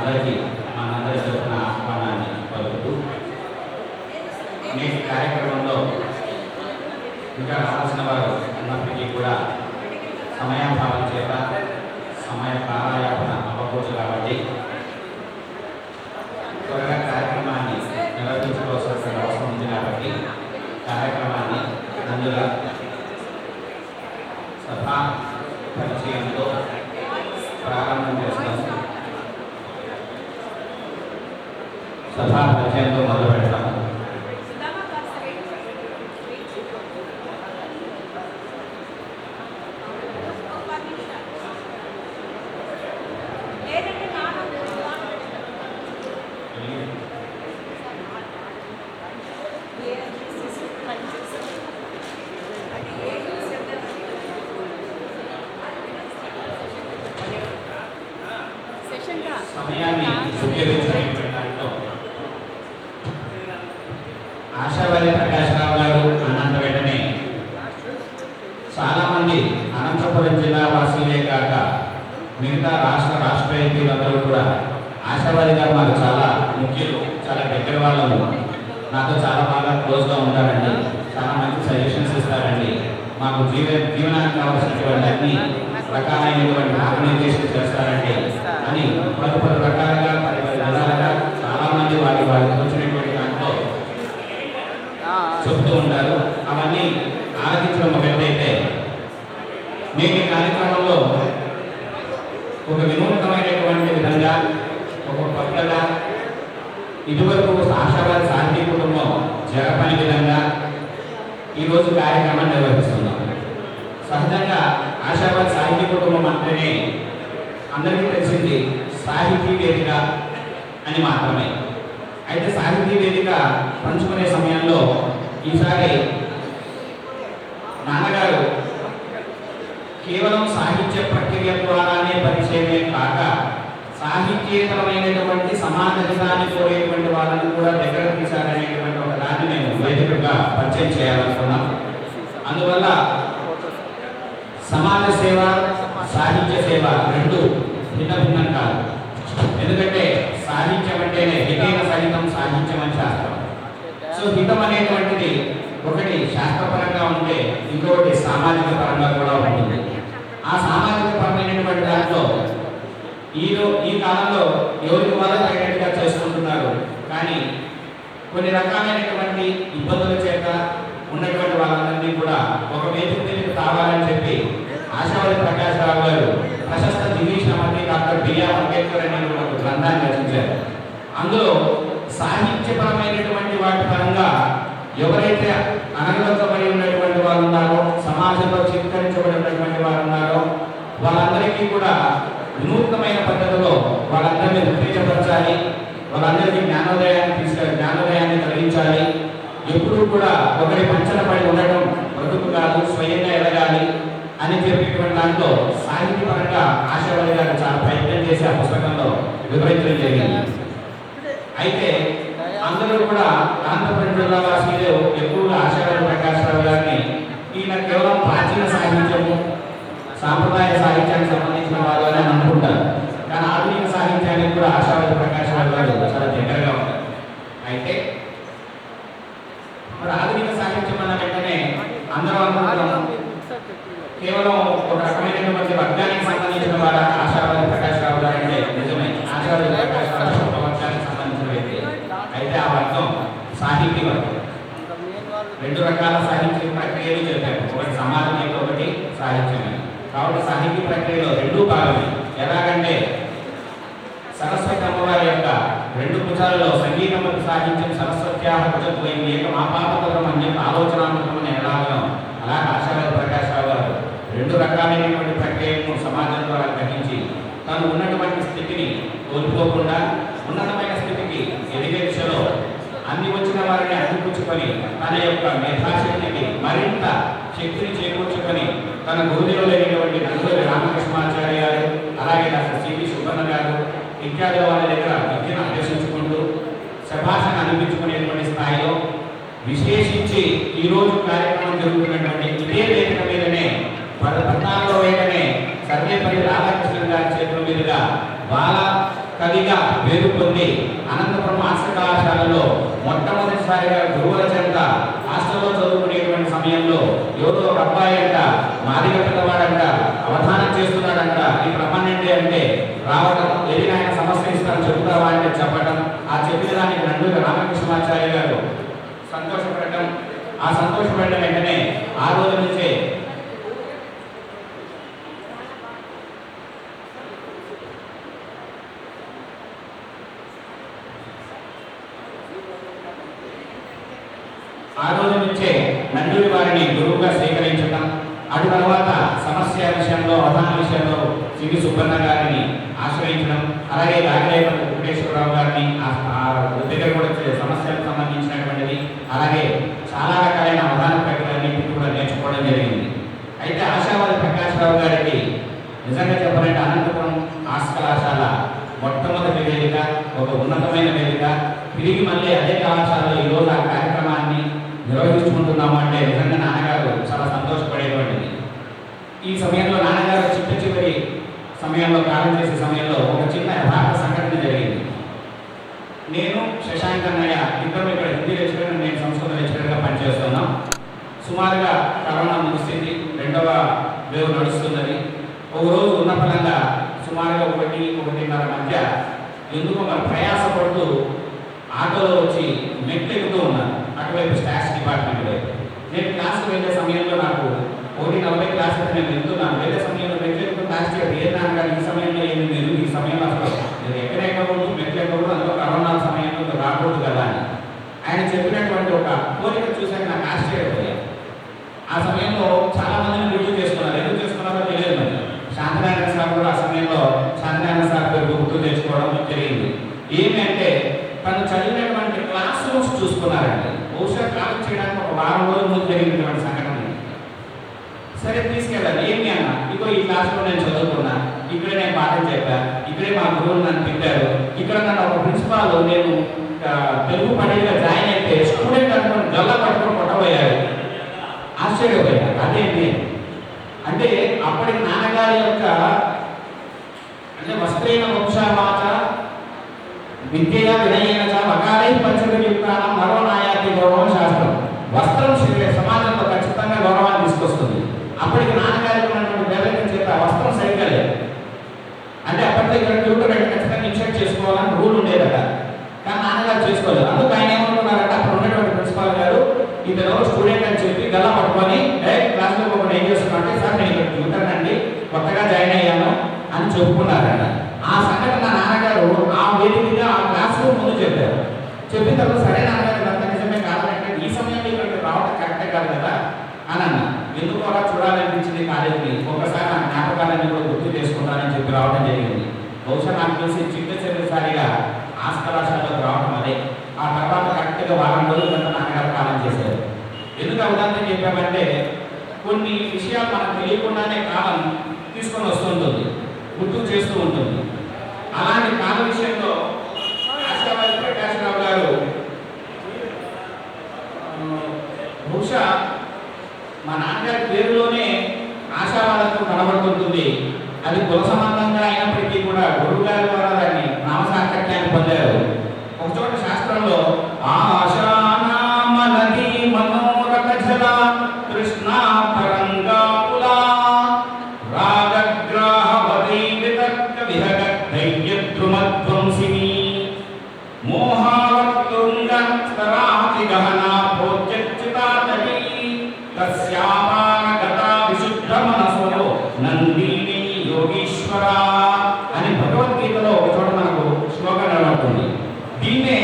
అందరికీ మనందరి తరఫున ఆహ్వానాన్ని పలుకుతూ నేటి కార్యక్రమంలో ఇంకా రావాల్సిన వారు ఉన్నప్పటికీ కూడా సమయాభావం చేత సమయ కాలయాపన అవ్వకూడదు కాబట్టి త్వరగా కార్యక్రమాన్ని నిర్వహించుకోవాల్సిన అవసరం ఉంది కాబట్టి కార్యక్రమాన్ని అందులో సభా పరిచయంతో ప్రారంభం చేస్తాము. సభా పరిచయంతో మొదలు పెడతాము. సమయాన్ని ఉపయోగించుకునే దాంట్లో ఆశావాది ప్రకాష్ రావు గారు అన్నంత వెంటనే చాలామంది అనంతపురం జిల్లా వాసులే కాక మిగతా రాష్ట్రీయులందరూ కూడా ఆశావాది గారు మాకు చాలా ముఖ్యులు, చాలా దగ్గర వాళ్ళము, నాతో చాలా బాగా క్లోజ్గా ఉంటారండి, చాలా మంచి సజెషన్స్ ఇస్తారండి, మాకు జీవనానికి కావాల్సినటువంటి అన్ని రకాలైనటువంటి ఆర్గనైజేషన్ చేస్తారండి అని పలు రకాలుగా విధాలుగా చాలా మంది వారికి వచ్చినటువంటి దాంట్లో చెప్తూ ఉంటారు. అవన్నీ ఆలోచించడం ఒకటైతే నేటి కార్యక్రమంలో ఒక వినూత్నమైనటువంటి విధంగా ఒక కొత్తగా ఇదివరకు ఆశావాది శాంతి కుటుంబం జరపని విధంగా ఈరోజు కార్యక్రమాన్ని నిర్వహిస్తున్నాం. సహజంగా ఆశావాది సాహితీ కుటుంబం అంటేనే అందరికీ తెలిసింది సాహితీ వేదిక అని మాత్రమే. అయితే సాహితీ వేదిక పంచుకునే సమయంలో ఈసారి నాన్నగారు కేవలం సాహిత్య ప్రక్రియ ద్వారానే పరిచయమే కాక సాహిత్యేతరమైనటువంటి సమాజ హితాన్ని కోరేటువంటి వాళ్ళని కూడా దగ్గర తీశారనేటువంటి ఒక దాన్ని మేము వేదికగా పరిచయం చేయాలనుకున్నాం. అందువల్ల సమాజ సేవ, సాహిత్య సేవ రెండు భిన్నం కాదు. ఎందుకంటే సాహిత్యం అంటేనే హితైన సహితం సాహిత్యం అని శాస్త్రం. సో హితం అనేటువంటిది ఒకటి శాస్త్రపరంగా ఉంటే ఇంకొకటి సామాజిక పరంగా కూడా ఉంటుంది. ఆ సామాజిక పరమైనటువంటి దాంట్లో ఈ కాలంలో ఎవరికి వాళ్ళు తగినట్టుగా చేసుకుంటున్నారు. కానీ కొన్ని రకాలైనటువంటి ఇబ్బందుల చేత ఉన్నటువంటి వాళ్ళందరినీ కూడా ఒక వేదిక దగ్గరికి కావాలని చెప్పి ఆశావాది ప్రకాష్ రావు గారు ప్రశస్త దివీషమతి డాక్టర్ బిఆర్ అంబేద్కర్ అనే ఒక గ్రంథాన్ని రచించారు. అందులో సాహిత్యపరమైనటువంటి వాటి పరంగా ఎవరైతే అనగలొక్కబడి ఉన్నటువంటి వారు ఉన్నారో, సమాజంలో చిత్కరించబడినటువంటి వారు ఉన్నారో వాళ్ళందరికీ కూడా వినూత్నమైన పద్ధతిలో వాళ్ళందరినీ ఉత్తేజపరచాలి, వాళ్ళందరికీ జ్ఞానోదయాన్ని కలిగించాలి. ఎప్పుడూ కూడా ఒకరి పంచన పడి ఉండటం బ్రతుకు కాదు, స్వయంగా ఎదగాలి అని చెప్పేటువంటి దాంట్లో సాహిత్యపరంగా ఆశావాది గారు చాలా ప్రయత్నం చేసి ఆ పుస్తకంలో వివరించడం జరిగింది. అయితే అందరూ కూడా అనంతపురం జిల్లా వాసులు ఎక్కువగా ఆశావాది ప్రకాష్ రావు గారిని ఈయన కేవలం ప్రాచీన సాహిత్యము, సాంప్రదాయ సాహిత్యానికి సంబంధించిన వారు అని అనుకుంటారు. కానీ ఆధునిక సాహిత్యానికి కూడా ఆశావాది ప్రకాష్ రావు గారు చాలా దగ్గరగా ఉంటారు. అయితే మరి ఆధునిక సాహిత్యం అన్న వెంటనే అందరూ అనుకుంటాం కేవలం ఒక రకమైనటువంటి వర్గానికి సంబంధించిన వారు ఆశావాది ప్రకాష్ రావు గారు అంటే నిజమే, ఆశావాది ప్రకాష్ రావు ఒక వర్గానికి సంబంధించిన వ్యక్తి. అయితే ఆ వర్గం సాహితీ వర్గం. రెండు రకాల సాహిత్య ప్రక్రియలు చెప్పాము, ఒకటి సమాజం, ఒకటి సాహిత్యమే. కాబట్టి సాహిత్య ప్రక్రియలో రెండూ భాగమే. ఎలాగంటే సరస్వతి అమ్మవారి యొక్క రెండు భుజాలలో సంగీతం సాహిత్యం సరస్వత్యాహ భుజత్వం ఏకం ఆపాపకరం అనే ఆలోచనాత్మకం ఎలాగో అలాగే ఆశావాది ప్రకాష్ రావు గారు రెండు రకాలైనటువంటి ప్రక్రియలను సమాజం ద్వారా గ్రహించి తను ఉన్నటువంటి స్థితిని కోల్పోకుండా ఉన్నతమైన స్థితికి ఎదిగే దిశలో అన్ని వచ్చిన వారిని అందిపుచ్చుకొని తన యొక్క మేధాశక్తికి మరింత శక్తిని చేకూర్చుకొని తన గురుదేవులు లేనటువంటి నందూరి రామకృష్ణాచార్య గారు, అలాగే డాక్టర్ సివి సుబ్బన్న గారు ఇత్యాది వాళ్ళ దగ్గర విద్యను అభ్యసించుకుంటూ శభాషను అనిపించుకునేటువంటి స్థాయిలో విశేషించి ఈరోజు కార్యక్రమం జరుగుతున్నటువంటి ఇదే వేదిక మీదనే 14వ వేదనే సర్వేపల్లి రాధాకృష్ణ గారి చేతుల మీదుగా బాల కవిగా పేరు పొంది అనంతపురం ఆర్ట్స్ కళాశాలలో మొట్టమొదటిసారిగా గురువుల చెంత హాస్టల్లో చదువుకునేటువంటి సమయంలో ఎవరో ఒక అబ్బాయి అంట మాదిగ పిల్లవాడంట అవధానం చేస్తున్నాడంట ఈ ప్రమాణండి అంటే రావడం ఏదైనా ఆయన సమస్య ఇస్తాను చెబుతావా అంటే చెప్పడం ఆ చెప్పిన దానికి నండూరి రామకృష్ణమాచార్య గారు సంతోషపడటం ఆ సంతోషపడిన వెంటనే ఆ రోజు నుంచే నండూరి వారిని గురువుగా స్వీకరించడం అటు తర్వాత సమస్య విషయంలో అవధాన విషయంలో సివి సుబ్బన్న గారిని ఆశ్రయించడం అలాగే రాజరేఖ వెంకటేశ్వరరావు గారిని దగ్గర కూడా సమస్యలకు సంబంధించినటువంటిది అలాగే చాలా రకాలైన అవధాన ప్రక్రియలన్నింటినీ కూడా నేర్చుకోవడం జరిగింది. అయితే ఆశావాది ప్రకాశ్రావు గారికి నిజంగా చెప్పాలంటే అనంతపురం ఆర్ట్స్ కళాశాల మొట్టమొదటి వేదిక, ఒక ఉన్నతమైన వేదిక. తిరిగి మళ్ళీ అదే కళాశాలలో ఈరోజు ఆ కార్యక్రమాన్ని నిర్వహించుకుంటున్నాము అంటే నిజంగా నాన్నగారు చాలా సంతోషపడేటువంటిది. ఈ సమయంలో నాన్నగారు చివరి సమయంలో కాలం చేసే సమయంలో ఒక చిన్న యథార్థ సంఘటన జరిగింది. నేను శశాంక్ అన్నయ్య ఇద్దరు ఇక్కడ హిందీ లెక్చరర్, నేను సంస్కృత లెక్చరర్గా పనిచేస్తున్నాం. సుమారుగా కరోనా ముగిసింది, రెండవ వేవ్ నడుస్తున్నది. ఒక రోజు ఉన్న ఫలంగా సుమారుగా 1-1:30 మధ్య ఎందుకో మరి ప్రయాసపడుతూ ఆటోలో వచ్చి మెట్లు ఎక్కుతూ ఉన్నారు అటువైపు స్టాక్స్ డిపార్ట్మెంట్ వైపు. నేను క్లాస్కి వెళ్ళే సమయంలో నాకు 1:40 క్లాస్ అయితే నేను వెళ్తున్నాను. వెళ్ళే సమయంలో మెట్లు ఎక్కుతూ క్లాస్ చేయడం ఏదన్నా కానీ ఈ సమయంలో ఏమి లేదు, ఈ సమయంలో అసలు నేను ఎక్కడ ఎక్కకూడదు, మెట్లు ఎక్కకూడదు, అందులో కరోనా సమయంలో రాకూడదు కదా అని ఆయన చెప్పినటువంటి ఒక కోరిక చూసాక నాకు ఆశ్చర్యపోయాను. ఆ సమయంలో చాలా మందిని రివ్యూ చేసుకున్నారు. ఎందుకు చేసుకున్నారో తెలియదు. మరి శాంతినారాయణ సార్ కూడా ఆ సమయంలో శాంతినారాయణ సార్ పేరు గుర్తు తెచ్చుకోవడం జరిగింది. ఏమి అంటే తను చదివినటువంటి క్లాస్ రూమ్స్ చూసుకున్నారండి. బహుశా క్లాస్ చేయడానికి ఒక వారం రోజుల ముందు జరిగినటువంటి సంఘటన. సరే తీసుకెళ్ళాలి, ఏమి అన్న ఇగో ఈ క్లాస్లో నేను చదువుకున్నా, ఇక్కడే నేను పాఠం చెప్పా, ఇక్కడే మా గురువులు నన్ను తిట్టారు, ఇక్కడ నన్ను ఒక ప్రిన్సిపాల్ నేను తెలుగు పండితుగా జాయిన్ అయితే స్టూడెంట్ అనుకుని గల్లా పట్టుకొని కొట్టబోయారు. ఆశ్చర్యపోయారు. అదేంటి అంటే అప్పటికి నాన్నగారి యొక్క అంటే వస్త్రేణ వంశామాచ విద్యా వినయన వకాలై పంచయుక్తానం మరో నాయాతి గౌరవం శాస్త్రం. వస్త్రం సమాజంలో ఖచ్చితంగా గౌరవాన్ని తీసుకొస్తుంది. అప్పటికి నాన్నగారికి ఉన్నటువంటి బేదకం చేత వస్త్రం సరిగ్గా లేదు. అంటే అప్పటికే ఇక్కడ ట్యూటర్ అంటే ఖచ్చితంగా ఇన్షర్ట్ చేసుకోవాలని రూల్ ఉండేదట. కానీ నాన్నగారు చేసుకోలేదు. అందుకు ఆయన ఏమనుకున్నారంటే అక్కడ ఉన్నటువంటి ప్రిన్సిపాల్ గారు ఇతను స్టూడెంట్ అని చెప్పి గల్లా పట్టుకొని క్లాస్లో ఒకటి ఏం చేస్తున్నారంటే సార్ నేను ఇక్కడ ట్యూటర్ అండి, కొత్తగా జాయిన్ అయ్యాను అని చెప్పుకున్నారట. ఆ సంఘటన నాన్నగారు ఆ వేదికగా ఆ క్లాస్ రూమ్ ముందు చెప్పారు. చెప్పిన తర్వాత సరే నాన్నగారు ఇదంతా నిజమే కావాలంటే ఈ సమయంలో ఇక్కడికి రావడం కరెక్టే కాదు కదా అని అన్న. ఎందుకు అలా చూడాలనిపించింది కాలేజీని, ఒకసారి నా జ్ఞాపకాలన్నీ కూడా గుర్తు చేసుకుంటానని చెప్పి రావడం జరిగింది. బహుశా నాకు తెలిసి చిట్టచివరిసారిగా ఆర్ట్స్ కళాశాలకు రావడం అదే. ఆ తర్వాత కరెక్ట్గా వారం రోజుల తర్వాత నాన్నగారు కాలం చేశారు. ఎందుకు ఉదాహరణ చెప్పామంటే కొన్ని విషయాలు మనకు తెలియకుండానే కాలం తీసుకొని వస్తుంటుంది, గుర్తు చేస్తూ ఉంటుంది. అలాంటి కాల విషయంలో ఆశావాది ప్రకాశ్రావు గారు బహుశా మా నాన్నగారి పేరులోనే ఆశావాదంతో కనబడుతుంటుంది. అది కుల సంబంధంగా అయినప్పటికీ కూడా గురువు గారి ద్వారా దాన్ని నామసాంకర్యాన్ని పొందారు. ఒకచోట శాస్త్రంలో ఆశానామనది మనోరథ జల కృష్ణా తరంగాపులా రాగగ్రాహవదీ వితర్క విహగ ధైర్యద్రుమధ్వంసిని మోహావత్తుంగ స్తరాతి గహనా భోజ్యచ్యుతాతీ తస్యామానగత విశుద్ధ మనసో నందిని యోగీశ్వర అని భగవద్గీతలో ఒక చోట మనకు శ్లోకం కనబడుతుంది. దీన్నే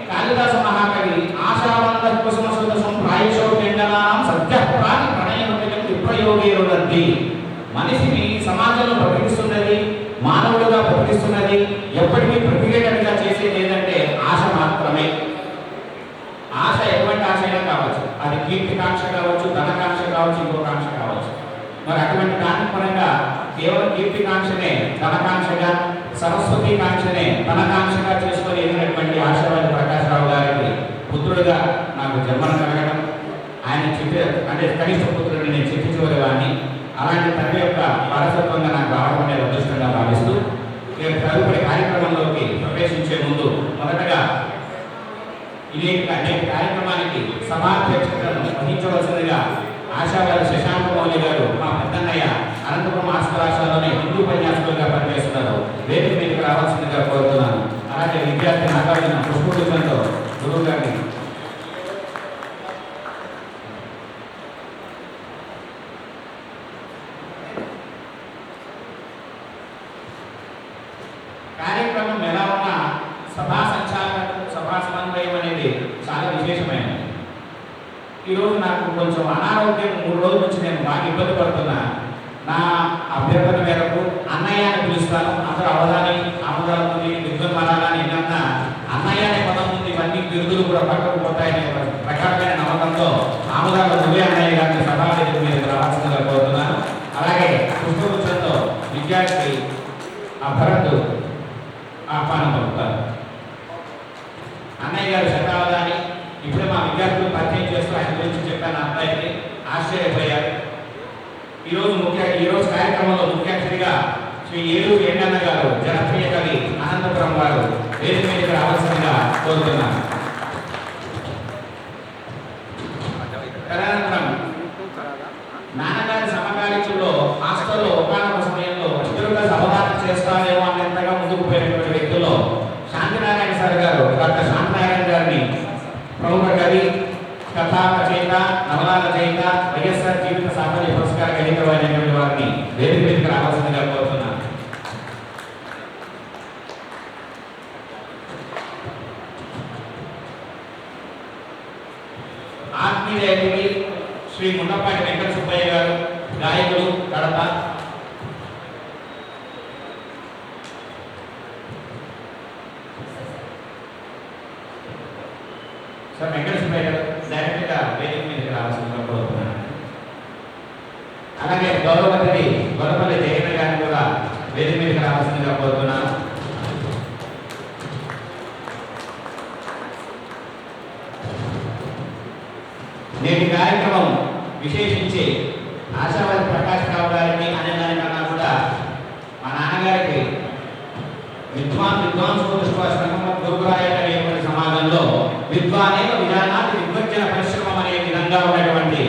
కాళిదాస మహాకవి ఆశావంత కుసుమసుదసం ప్రాయశో పిండనాం సత్య ప్రాణి ప్రణయనుటికం విప్రయోగేరునంది. మనిషిని సమాజంలో బ్రతికిస్తున్నది, మానవుడుగా బ్రతికిస్తున్నది, ఎప్పటికీ బ్రతికేటట్టుగా చేసేది ఏంటంటే ఆశ మాత్రమే. ఆశ ఎటువంటి ఆశ అయినా కావచ్చు, అది కీర్తికాంక్ష కావచ్చు, ధనకాంక్ష కావచ్చు, ఇంకోకాంక్ష కావచ్చు. మరి అటువంటి దాని పరంగా కేవలం కీర్తికాంక్షనే ధనకాంక్షగా, సరస్వతి కాంక్షనే ధనకాంక్షగా చేసుకొని ఎదిగినటువంటి ఆశావాది ప్రకాశ్రావు గారికి పుత్రుడుగా నాకు జన్మన కలగడం, ఆయన అంటే కనిష్ట పుత్రుడిని నేను చివరి వాడిని. అలాంటి తండ్రి యొక్క వారసత్వంగా నాకు రావడం అనేది అదృష్టంగా భావిస్తూ తదుపరి కార్యక్రమంలోకి ప్రవేశించే ముందు మొదటగా నేటి కార్యక్రమానికి సభాధ్యక్షతను వహించవలసిందిగా ఆశావాది శశాంక మౌలి గారు మా పెద్దన్నయ్య అనంతపురం ఆర్ట్స్ కళాశాలలోనే హిందూ ఉపన్యాసకులుగా పనిచేస్తున్నారు. వేదిక మీదకి రావాల్సిందిగా కోరుతున్నాను. అలాగే విద్యార్థి నాగార్జున పుష్పగుచ్చంతో గురువు గారిని కార్యక్రమం ఎలా ఉన్నా సభా సంచాలకులు సభా సమన్వయం అనేది చాలా విశేషమైనది. ఈరోజు నాకు కొంచెం అనారోగ్యం 3 రోజుల నుంచి నేను బాగా ఇబ్బంది పడుతున్నా. నా అభ్యర్థన మేరకు అన్నయ్య అని పిలుస్తాను. అందరూ అవధాని ఆమదాలని విద్వన్మానాలని ఏంటన్నా అన్నయ్య అనే పదం ఉంది. ఇవన్నీ బిరుదులు కూడా పక్కకు పోతాయనే ప్రకారమైన నమ్మకంతో ఆమదాల నువ్వే అన్నయ్య గారిని సభావేదిక మీదకి రావాల్సిందిగా కోరుతున్నాను. అలాగే పుష్పగుచ్చంతో విద్యార్థి భరత్ ఆహ్వానం పలుకుతారు. అన్నయ్య గారు శతావధాని. ఇప్పుడే మా విద్యార్థులు పరిచయం చేస్తూ ఆయన గురించి చెప్పాను. అబ్బాయికి ఆశ్చర్యపోయారు. ఈరోజు కార్యక్రమంలో ముఖ్య అతిథిగా శ్రీ ఏలూరు ఎండన్న గారు జనప్రియ కవి అనంతపురం వారు వేదిక మీదకి రావాల్సిందిగా కోరుతున్నారు. తదనంతరం నాన్నగారి సమకాలీకుల్లో హాస్టల్లో ఒకనొక సమయంలో ఇద్దరుగా అవధానం చేస్తారేమో అన్నంతగా ముందుకు పోయినటువంటి వ్యక్తుల్లో శాంతినారాయణ సార్ గారు డాక్టర్ శాంతినారాయణ గారిని ప్రముఖ కవి, కథా రచయిత, నవలా రచయిత, వైఎస్ఆర్ జీవిత సాఫల్య పురస్కార గ్రహీత అయినటువంటి వారిని వేదిక మీదకి రావాల్సిందిగా కోరుతున్నాను. ఆత్మీయ అతిథి శ్రీ ముండపాటి వెంకట సుబ్బయ్య గారు, గాయకులు, కడప. సార్ వెంకట సుబ్బయ్య గారు డైరెక్ట్గా వేదిక మీదకి రావాల్సిందిగా కోరుతున్నాను. అలాగే గౌరవ అతిథి గొల్లపల్లి జయన్న గారిని కూడా వేదిక మీదకి రావాల్సిందిగా కోరుతున్నాను. నేటి కార్యక్రమం విశేషించి ఆశావాది ప్రకాష్ రావు గారిని అనేదానికన్నా కూడా మా నాన్నగారికి గురుకురాయటువంటి సమాజంలో విద్వానేక విధానాన్ని విద్వజ్జన పరిశ్రమం అనే విధంగా ఉన్నటువంటి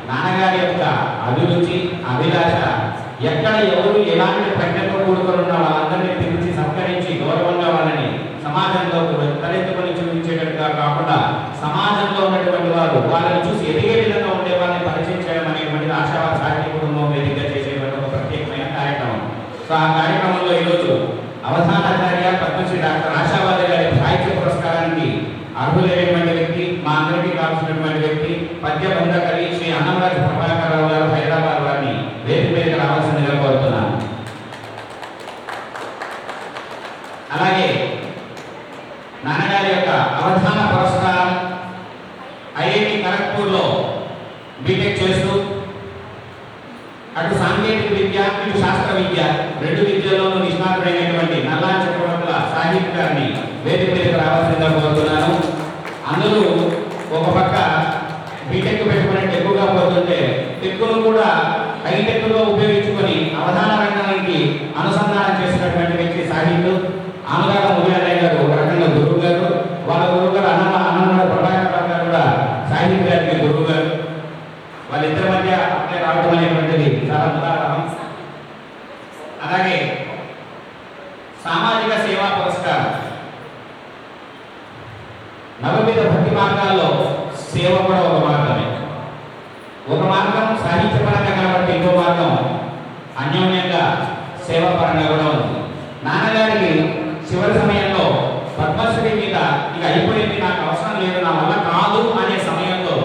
నాన్నగారి యొక్క అభిరుచి, అభిలాష ఎక్కడ ఎవరు ఎలాంటి ప్రజ్ఞతో కూడుకొని ఉన్న వాళ్ళందరినీ పిలిచి సత్కరించి గౌరవంగా వాళ్ళని సమాజంలో తలెత్తుకొని చూపించేటట్టుగా కాకుండా సమాజంలో ఉన్నటువంటి వారు వాళ్ళని చూసి ఎదిగే విధంగా ఉండే వాళ్ళని పరిచయం చేయడం అనేటువంటిది ఆశావాద సాహిత్య కుటుంబం వేదికగా చేసేటువంటి ఒక ప్రత్యేకమైన కార్యక్రమం. సో ఆ కార్యక్రమంలో ఈరోజు అవధానాచార్య పద్మశ్రీ డాక్టర్ ఆశావాది గారి సాహిత్య పురస్కారానికి అర్హులైనటువంటి వ్యక్తి, మా అందరికీ కావాల్సినటువంటి వ్యక్తి, పద్యబంధ కవి శ్రీ అన్నమరాజు ప్రభాకర్ రావు గారు హైదరాబాద్ వారిని వేదిక మీదకి రావాల్సిందిగా కోరుతున్నాను. అలాగే నాన్నగారి యొక్క అవధాన పురస్కారం ఐఐటి ఖరగ్పూర్లో బీటెక్ చేస్తూ అటు సాంకేతిక విద్య, ఇటు శాస్త్ర విద్య 2 విద్యల్లోనూ నిష్ణాతుడైనటువంటి నల్లా చక్రవర్తుల సాహిత్య గారిని వేదిక మీదకి రావాల్సిందిగా కోరుతున్నాను. అందులో ఒక పక్క బీటెక్ పెట్టుకున్నట్టు ఎక్కువగా పోతుంటే టెక్కును కూడా హైటెక్లో ఉపయోగించుకొని అవధాన రంగానికి అనుసంధానం చేసినటువంటి వ్యక్తి సాహిత్యం ఆమదాల మురళీధరయ్య గారు ఒక రకంగా గురువు గారు, వాళ్ళ గురువు గారు అన్నమరాజు ప్రభాకర్ రావు గారు కూడా సాహిత్య గారికి గురువు గారు. వాళ్ళిద్దరి మధ్య అప్పుడే రావడం అనేటువంటిది చాలా ఉదాహరణ. అలాగే సామాజిక సేవా పురస్కారం నవవిధ భక్తి మార్గాల్లో సేవ కూడా ఒక మార్గమే. ఒక మార్గం సాహిత్యపరంగా కాబట్టి ఇంకో మార్గం అన్యోన్యంగా సేవాపరంగా కూడా ఉంది. నాన్నగారికి చివరి సమయంలో పద్మశ్రీ మీద ఇక అయిపోయింది, నాకు అవసరం లేదు, నా వల్ల కాదు అనే సమయంలో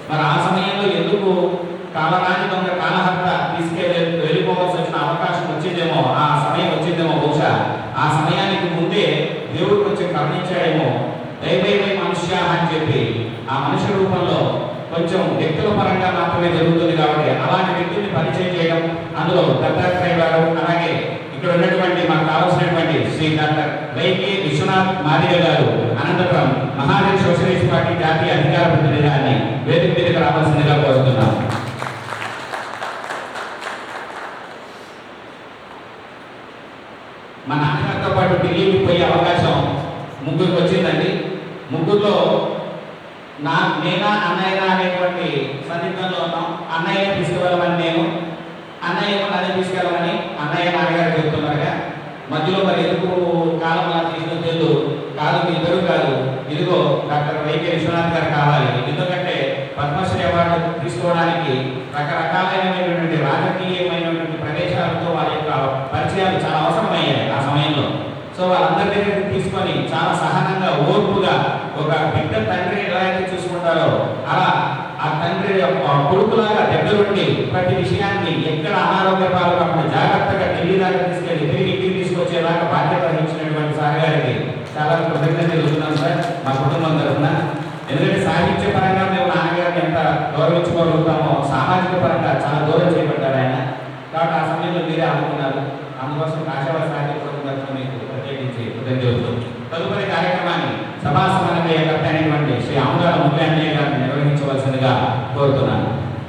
మరి ఆ సమయంలో ఎందుకు కాలరాని దొంగ కాలహర్త వెళ్ళిపోవాల్సి వచ్చిన అవకాశం వచ్చిందేమో, ఆ సమయం వచ్చిందేమో, బహుశా ఆ సమయానికి ముందే దేవుడు కొంచెం గమనించాడేమో. దైవమే మనుష్య అని చెప్పి ఆ మనుష్య రూపంలో కొంచెం వ్యక్తుల పరంగా మాత్రమే జరుగుతుంది కాబట్టి అలాంటి వ్యక్తుల్ని పరిచయం చేయడం, అందులో దత్తాత్రేయ గారు, అలాగే ఇక్కడ ఉన్నటువంటి మాకు కావాల్సినటువంటి శ్రీ డాక్టర్ వైకే విశ్వనాథ్ మాదిగ గారు అనంతపురం మహాజన్ సోషలిస్ట్ పార్టీ జాతీయ అధికార ప్రతినిధి గారిని వేదిక మీదకి రావాల్సిందిగా కోరుతున్నాం. మా నాన్నగారితో ఢిల్లీకి పోయే అవకాశం ముగ్గురికి వచ్చిందండి. ముగ్గురులో నేనా అన్నయ్య అనేటువంటి సందిగ్ధంలో ఉన్నాం. అన్నయ్య తీసుకువెళ్ళమని నేను, అన్నయ్య నన్ను తీసుకెళ్ళమని అన్నయ్య నాన్నగారు చెప్తున్నారుగా. మధ్యలో మరి ఎందుకు కాలం అలా తీసిన తెలియదు. కాదు మీ ఇద్దరు కాదు, ఇదిగో డాక్టర్ వైకే విశ్వనాథ్ గారు కావాలి. ఎందుకంటే పద్మశ్రీ అవార్డు తీసుకోవడానికి రకరకాలైనటువంటి రాజకీయమైనటువంటి ప్రదేశాలతో వారి యొక్క పరిచయాలు చాలా అవసరమయ్యాయి ఆ సమయంలో. సో వాళ్ళందరి దగ్గరికి తీసుకొని చాలా సహనంగా ఓర్పుగా ఒక బిడ్డ తండ్రి ఎలా అయితే చూసుకుంటారో అలా ఆ తండ్రి కొడుకులాగా దగ్గరుండి ప్రతి విషయాన్ని ఎక్కడ అనారోగ్య పాలు కాకుండా జాగ్రత్తగా ఢిల్లీ దాకా తీసుకెళ్ళి తిరిగి ఇంటికి తీసుకొచ్చేలాగా బాధ్యత వహించినటువంటి సార్ గారికి చాలా కృతజ్ఞతలు తెలుస్తున్నాం సార్ మా కుటుంబం తరఫున. ఎందుకంటే సాహిత్య పరంగా మేము నాన్నగారిని ఎంత గౌరవించుకోగలుగుతామో సామాజిక పరంగా చాలా దూరం చేయబడ్డారు ఆయన. కాబట్టి ఆ సమయంలో మీరే అనుకున్నారు. అందుకోసం కాశవాడ సాహిత్య కుటుంబం తరఫున మీకు ప్రత్యేకించి కృతజ్ఞతలు. తదుపరి కార్యక్రమాన్ని సభా సమన్వయకర్త అయినటువంటి శ్రీ ఆముదాల ముఖ్యాంజనేయ గారిని నిర్వహించవలసిందిగా కోరుతున్నాను.